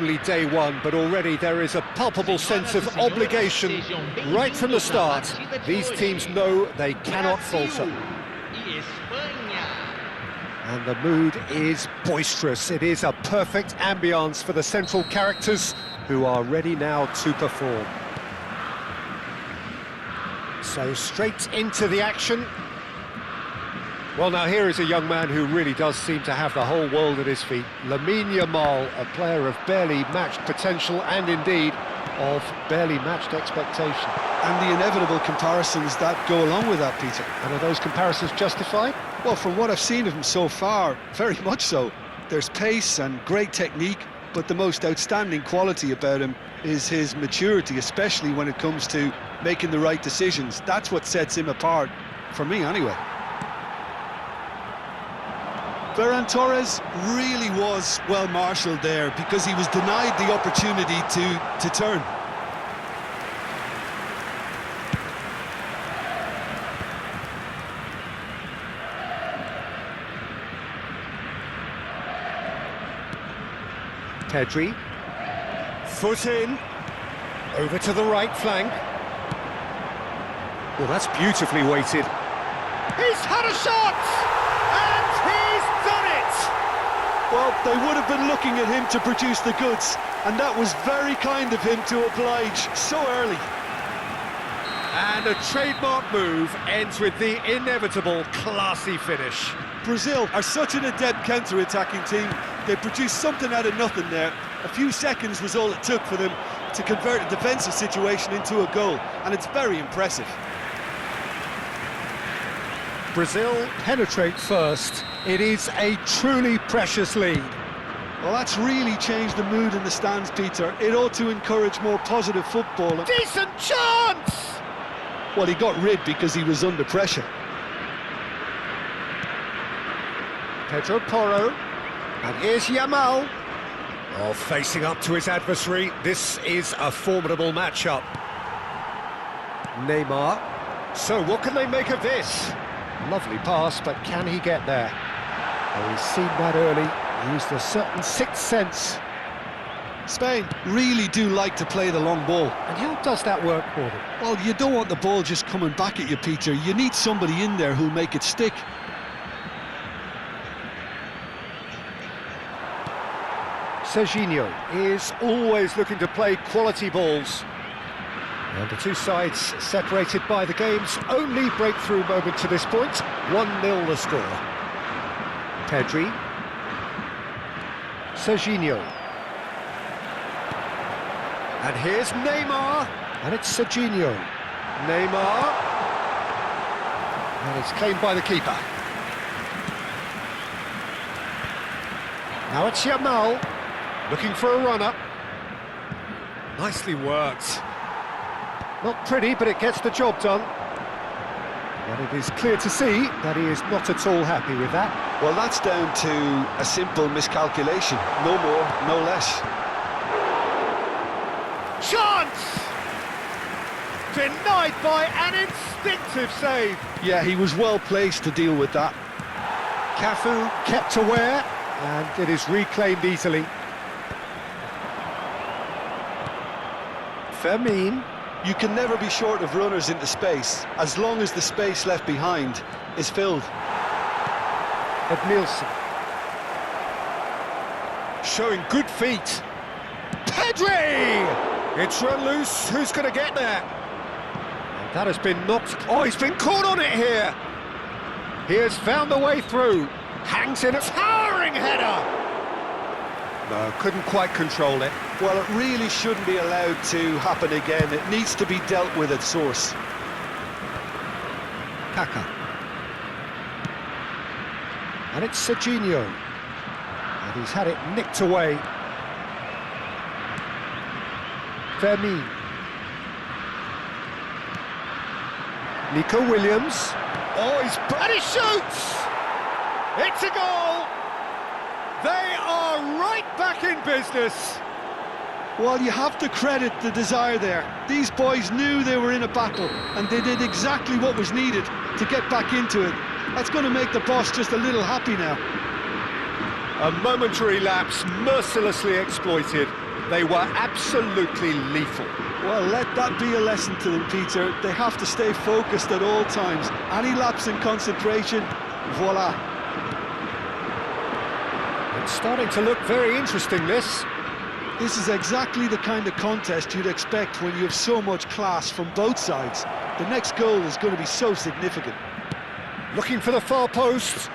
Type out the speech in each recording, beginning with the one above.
only day one, but already there is a palpable sense of obligation right from the start. These teams know they cannot falter. And the mood is boisterous. It is a perfect ambience for the central characters who are ready now to perform. So straight into the action. Well, now here is a young man who really does seem to have the whole world at his feet. Lamine Yamal, a player of barely matched potential and indeed of barely matched expectation. And the inevitable comparisons that go along with that, Peter. And are those comparisons justified? Well, from what I've seen of him so far, very much so. There's pace and great technique, but the most outstanding quality about him is his maturity, especially when it comes to making the right decisions. That's what sets him apart, for me anyway. Ferran Torres really was well marshalled there because he was denied the opportunity to turn. Pedri, foot in, over to the right flank. Well, that's beautifully weighted. He's had a shot! And he's done it! Well, they would have been looking at him to produce the goods, and that was very kind of him to oblige so early. And a trademark move ends with the inevitable classy finish. Brazil are such an adept counter-attacking team. They produced something out of nothing there. A few seconds was all it took for them to convert a defensive situation into a goal, and it's very impressive. Brazil penetrate first. It is a truly precious lead. Well, that's really changed the mood in the stands, Peter. It ought to encourage more positive football. Decent chance! Well, he got rid because he was under pressure. Pedro Porro, and here's Yamal. Oh, facing up to his adversary, this is a formidable matchup. Neymar. So what can they make of this? Lovely pass, but can he get there? Oh, he's seen that early, used a certain sixth sense. Spain really do like to play the long ball. And how does that work for them? Well, you don't want the ball just coming back at you, Peter. You need somebody in there who'll make it stick. Serginho is always looking to play quality balls. And the two sides separated by the game's only breakthrough moment to this point. 1-0 the score. Pedri. Serginho. And here's Neymar. And it's Serginho. Neymar. And it's claimed by the keeper. Now it's Yamal. Looking for a run-up. Nicely worked. Not pretty, but it gets the job done. And it is clear to see that he is not at all happy with that. Well, that's down to a simple miscalculation. No more, no less. Chance! Denied by an instinctive save. Yeah, he was well placed to deal with that. Cafu kept aware, and it is reclaimed easily. Fermin. You can never be short of runners into space, as long as the space left behind is filled. Edmilson. Showing good feet. Pedri! It's run loose. Who's going to get there? And that has been knocked. Oh, he's been caught on it here. He has found the way through. Hangs in a towering header. No, couldn't quite control it. Well, it really shouldn't be allowed to happen again. It needs to be dealt with at source. Kaka. And it's Serginho. And he's had it nicked away. Fermin. Nico Williams. Oh, and he shoots! It's a goal! They are right back in business. Well, you have to credit the desire there. These boys knew they were in a battle, and they did exactly what was needed to get back into it. That's going to make the boss just a little happy now. A momentary lapse mercilessly exploited. They were absolutely lethal. Well, let that be a lesson to them, Peter. They have to stay focused at all times. Any lapse in concentration, voila. It's starting to look very interesting, this. This is exactly the kind of contest you'd expect when you have so much class from both sides. The next goal is going to be so significant. Looking for the far post.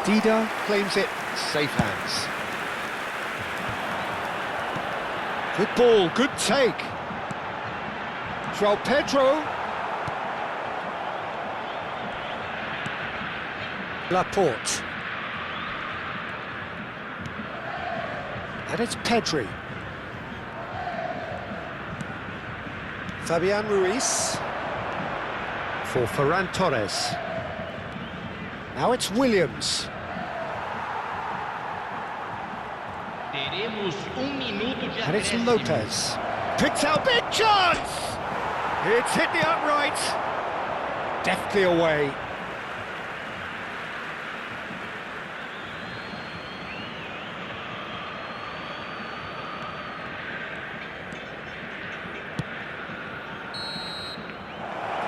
Dida claims it, safe hands. Good ball, good take. João Pedro. Laporte. And it's Pedri. Fabian Ruiz. For Ferran Torres. Now it's Williams. And it's Lopez. Picks out big chance! It's hit the upright. Deftly away.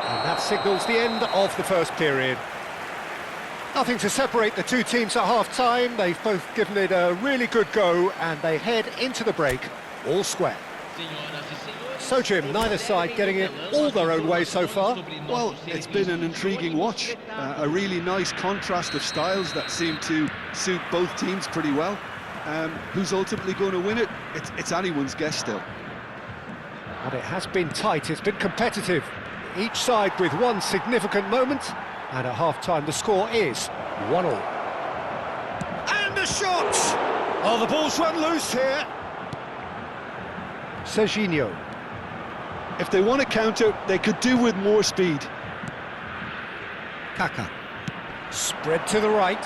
And that signals the end of the first period. Nothing to separate the two teams at half-time. They've both given it a really good go, and they head into the break all square. So, Jim, neither side getting it all their own way so far. Well, it's been an intriguing watch. A really nice contrast of styles that seem to suit both teams pretty well. Who's ultimately going to win it? It's anyone's guess still. And it has been tight, it's been competitive. Each side with one significant moment. And at half-time, the score is 1-1. And a shot! Oh, the ball's run loose here. Serginho. If they want to counter, they could do with more speed. Kaká. Spread to the right.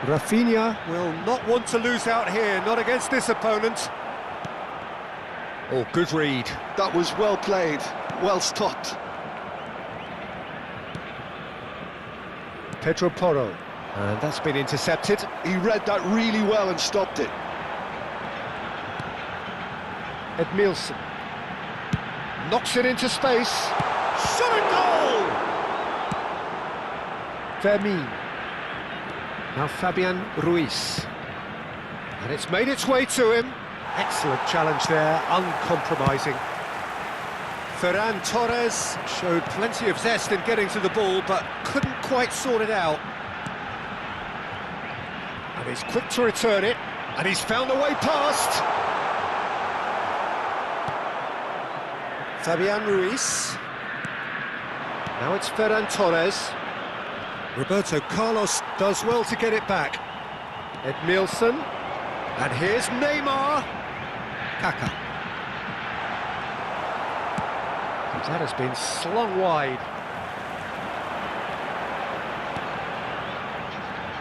Rafinha will not want to lose out here, not against this opponent. Oh, good read. That was well played, well stopped. Pedro Porro, and that's been intercepted. He read that really well and stopped it. Edmilson knocks it into space. Shot and goal! Fermin. Now Fabian Ruiz. And it's made its way to him. Excellent challenge there, uncompromising. Ferran Torres showed plenty of zest in getting to the ball, but couldn't quite sort it out. And he's quick to return it, and he's found a way past. Fabian Ruiz. Now it's Ferran Torres. Roberto Carlos does well to get it back. Edmilson. And here's Neymar. Kaká. That has been slung wide.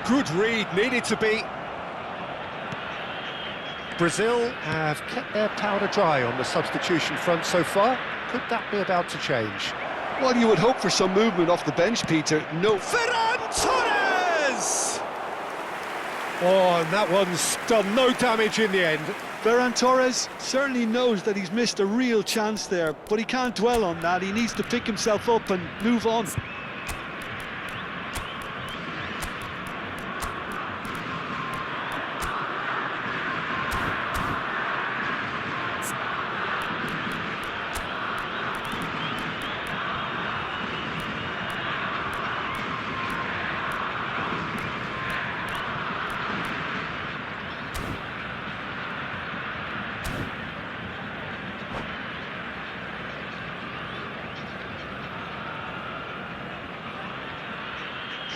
Good read, needed to be. Brazil have kept their powder dry on the substitution front so far. Could that be about to change? Well, you would hope for some movement off the bench, Peter. No. Ferran Torres! Oh, and that one's done no damage in the end. Ferran Torres certainly knows that he's missed a real chance there, but he can't dwell on that. He needs to pick himself up and move on.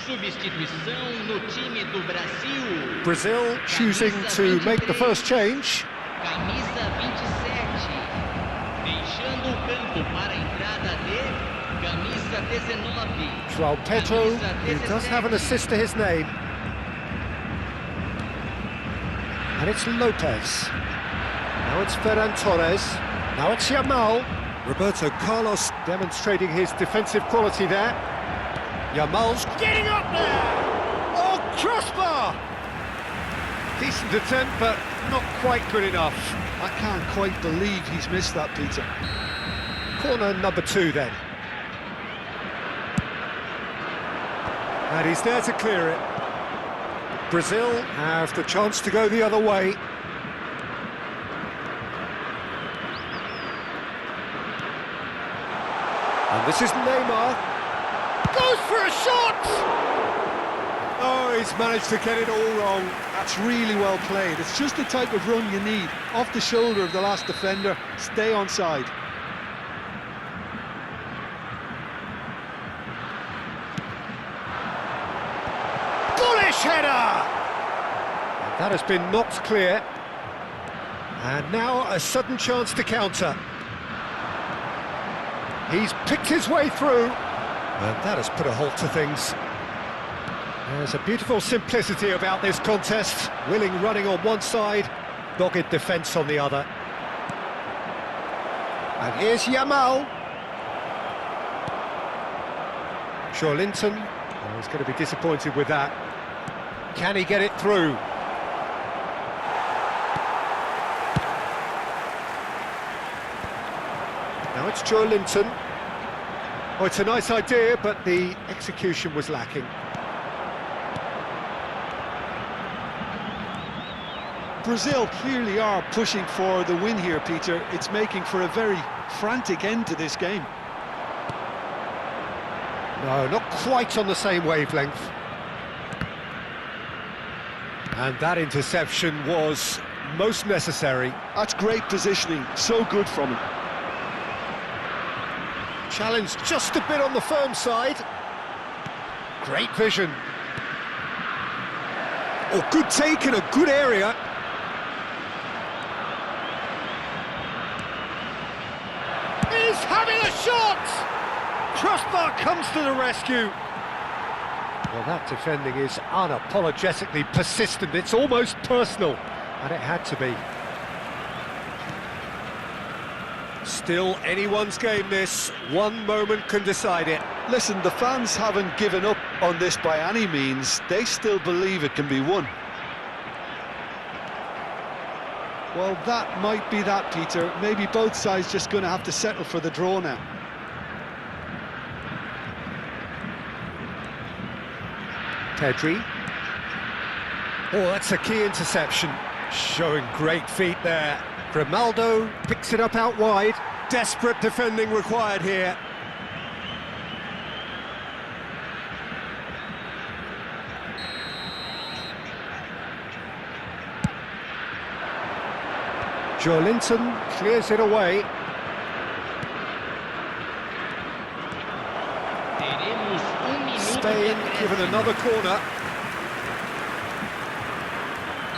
Substituição no time do Brasil. Brazil choosing to make the first change. Camisa 27. Deixando o campo para a entrada de camisa 19. João Pedro, who does have an assist to his name. And it's Lopez. Now it's Ferran Torres. Now it's Yamal. Roberto Carlos demonstrating his defensive quality there. Yamal's getting up there! Oh, crossbar! Decent attempt, but not quite good enough. I can't quite believe he's missed that, Peter. Corner number 2 then. And he's there to clear it. Brazil have the chance to go the other way. And this is Neymar. Goes for a shot! Oh, he's managed to get it all wrong. That's really well played. It's just the type of run you need. Off the shoulder of the last defender, stay onside. Bullish header! And that has been knocked clear. And now a sudden chance to counter. He's picked his way through, and that has put a halt to things. There's a beautiful simplicity about this contest. Willing running on one side, dogged defence on the other. And here's Yamal. Linton, oh, he's going to be disappointed with that. Can he get it through? Now it's Linton. Oh, it's a nice idea, but the execution was lacking. Brazil clearly are pushing for the win here, Peter. It's making for a very frantic end to this game. No, not quite on the same wavelength. And that interception was most necessary. That's great positioning, so good from him. Challenge just a bit on the firm side. Great vision. Oh, good take in a good area. He's having a shot! Crossbar comes to the rescue. Well, that defending is unapologetically persistent. It's almost personal, and it had to be. Still anyone's game, this. One moment can decide it. Listen, the fans haven't given up on this by any means. They still believe it can be won. Well, that might be that, Peter. Maybe both sides just going to have to settle for the draw now. Pedri. Oh, that's a key interception. Showing great feet there. Grimaldo picks it up out wide. Desperate defending required here. Linton clears it away. Spain given another corner.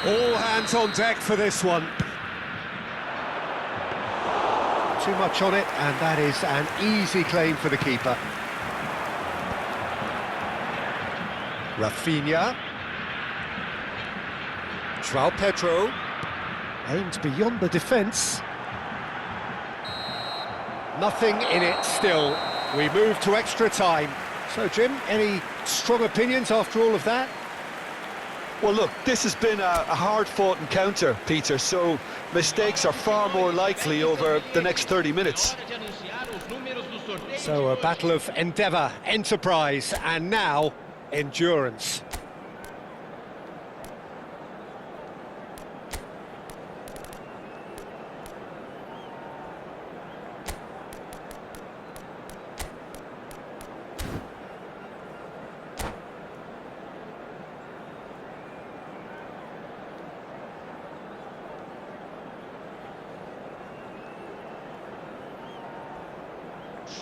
All hands on deck for this one. Too much on it, and that is an easy claim for the keeper. Rafinha. João Pedro. Aimed beyond the defence. Nothing in it still. We move to extra time. So, Jim, any strong opinions after all of that? Well, look, this has been a hard-fought encounter, Peter, so mistakes are far more likely over the next 30 minutes. So, a battle of endeavour, enterprise, and now endurance.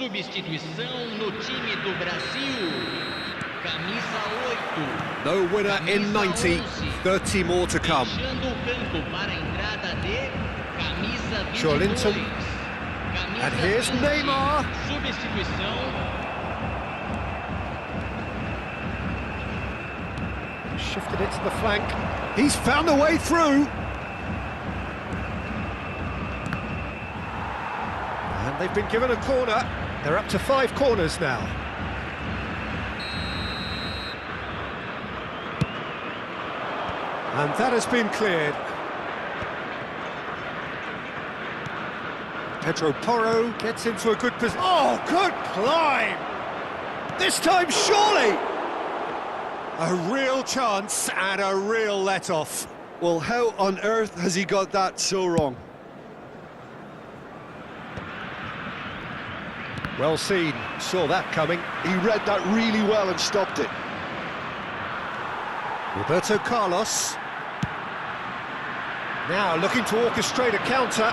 Substituição no time do Brasil. Camisa 8. No winner in 90, 30 more to come. Fechando o campo para a entrada de camisa 22. Linton. Camisa And here's 20. Neymar. Substituição. Shifted it to the flank. He's found a way through. And they've been given a corner. They're up to 5 corners now. And that has been cleared. Pedro Porro gets into a good position. Oh, good climb! This time, surely! A real chance and a real let-off. Well, how on earth has he got that so wrong? Well seen, saw that coming. He read that really well and stopped it. Roberto Carlos. Now looking to orchestrate a counter.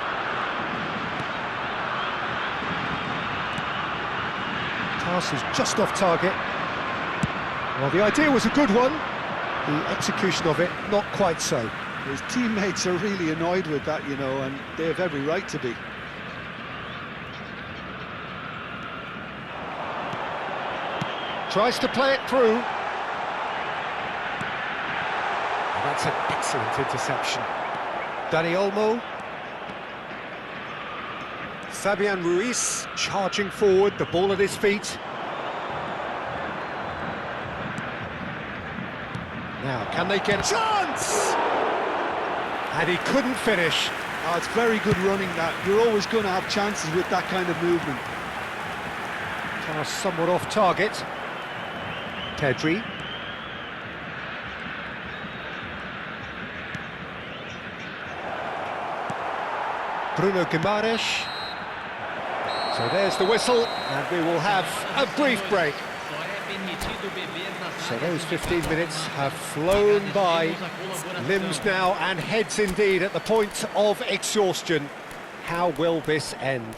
Pass is just off target. Well, the idea was a good one. The execution of it, not quite so. His teammates are really annoyed with that, you know, and they have every right to be. Tries to play it through. And that's an excellent interception. Dani Olmo. Fabian Ruiz charging forward, the ball at his feet. Now, can they get a chance? And he couldn't finish. Oh, it's very good running, that. You're always going to have chances with that kind of movement. Pass somewhat off target. Pedri. Bruno Guimaraes. So there's the whistle, and we will have a brief break. So those 15 minutes have flown by, limbs now and heads indeed at the point of exhaustion. How will this end?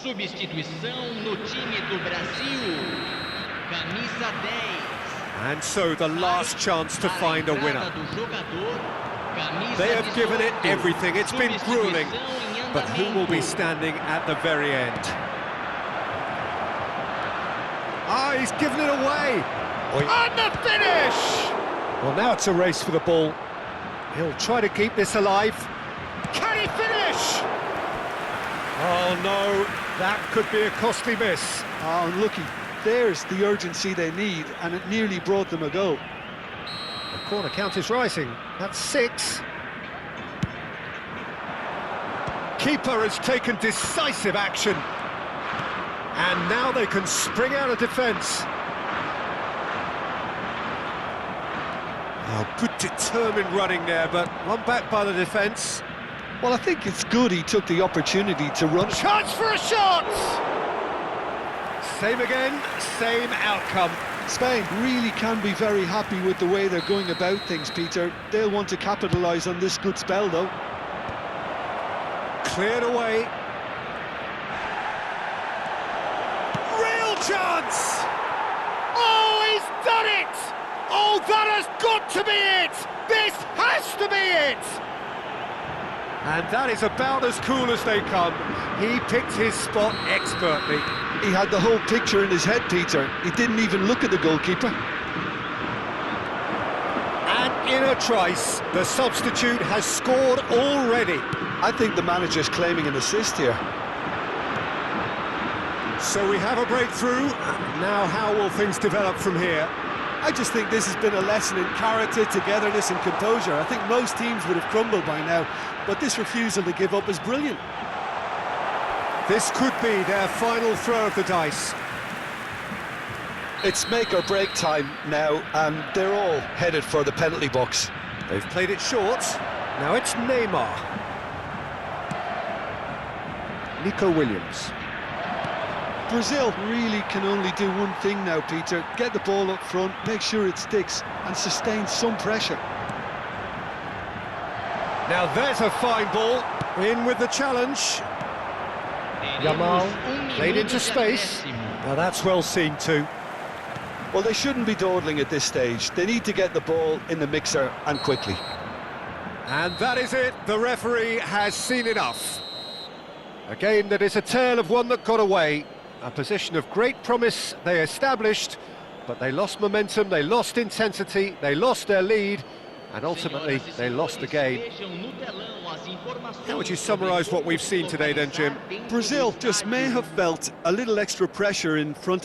Substituição no time do Brasil. Camisa 10. And so the last chance to find a winner. They have given it everything. It's been grueling. But who will be standing at the very end? Ah, he's given it away. And the finish! Well, now it's a race for the ball. He'll try to keep this alive. Can he finish? Oh, no. That could be a costly miss. Oh, unlucky. There's the urgency they need, and it nearly brought them a goal. The corner count is rising. That's 6. Keeper has taken decisive action. And now they can spring out of defence. Oh, good determined running there, but run back by the defence. Well, I think it's good he took the opportunity to run. Chance for a shot! Same again, same outcome. Spain really can be very happy with the way they're going about things, Peter. They'll want to capitalise on this good spell, though. Cleared away. Real chance! Oh, he's done it! Oh, that has got to be it! This has to be it! And that is about as cool as they come. He picked his spot expertly. He had the whole picture in his head, Peter. He didn't even look at the goalkeeper. And in a trice, the substitute has scored already. I think the manager's claiming an assist here. So we have a breakthrough. Now how will things develop from here? I just think this has been a lesson in character, togetherness and composure. I think most teams would have crumbled by now, but this refusal to give up is brilliant. This could be their final throw of the dice. It's make or break time now, and they're all headed for the penalty box. They've played it short. Now it's Neymar. Nico Williams. Brazil really can only do one thing now, Peter. Get the ball up front, make sure it sticks, and sustain some pressure. Now there's a fine ball. In with the challenge. Yamal played into space. Now that's well seen too. Well, they shouldn't be dawdling at this stage. They need to get the ball in the mixer and quickly. And that is it. The referee has seen enough. A game that is a tale of one that got away. A position of great promise they established, but they lost momentum, they lost intensity, they lost their lead, and ultimately they lost the game. How would you summarise what we've seen today then, Jim? Brazil just may have felt a little extra pressure in front